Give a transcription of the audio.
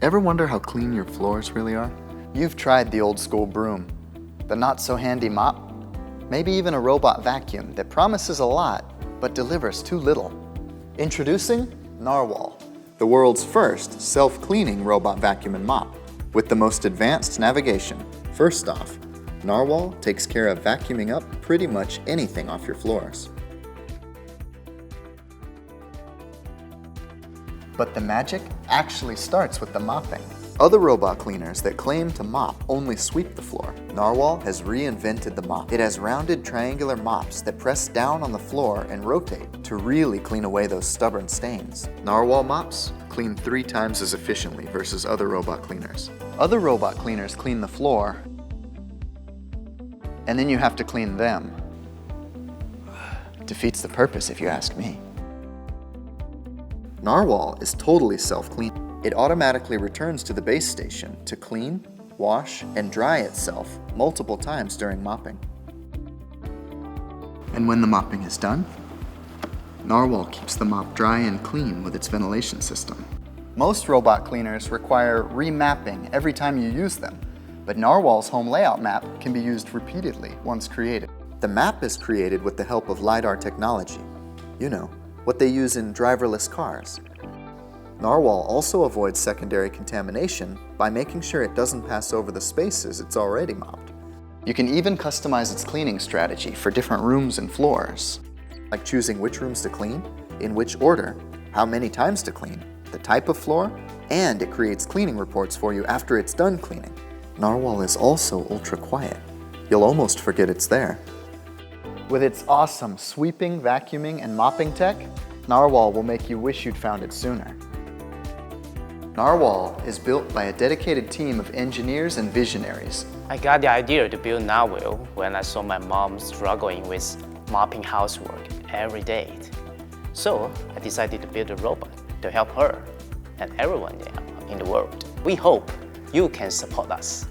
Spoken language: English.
Ever wonder how clean your floors really are? You've tried the old school broom, the not so handy mop, maybe even a robot vacuum that promises a lot but delivers too little. Introducing Narwal, the world's first self-cleaning robot vacuum and mop with the most advanced navigation. First off, Narwal takes care of vacuuming up pretty much anything off your floors. But the magic actually starts with the mopping. Other robot cleaners that claim to mop only sweep the floor. Narwal has reinvented the mop. It has rounded triangular mops that press down on the floor and rotate to really clean away those stubborn stains. Narwal mops clean 3 times as efficiently versus other robot cleaners. Other robot cleaners clean the floor, and then you have to clean them. Defeats the purpose, if you ask me. Narwal is totally self-clean. It automatically returns to the base station to clean, wash, and dry itself multiple times during mopping. And when the mopping is done, Narwal keeps the mop dry and clean with its ventilation system. Most robot cleaners require remapping every time you use them, but Narwal's home layout map can be used repeatedly once created. The map is created with the help of LiDAR technology. You know, what they use in driverless cars. Narwal also avoids secondary contamination by making sure it doesn't pass over the spaces it's already mopped. You can even customize its cleaning strategy for different rooms and floors, like choosing which rooms to clean, in which order, how many times to clean, the type of floor, and it creates cleaning reports for you after it's done cleaning. Narwal is also ultra quiet. You'll almost forget it's there. With its awesome sweeping, vacuuming, and mopping tech, Narwal will make you wish you'd found it sooner. Narwal is built by a dedicated team of engineers and visionaries. I got the idea to build Narwal when I saw my mom struggling with mopping housework every day. So I decided to build a robot to help her and everyone in the world. We hope you can support us.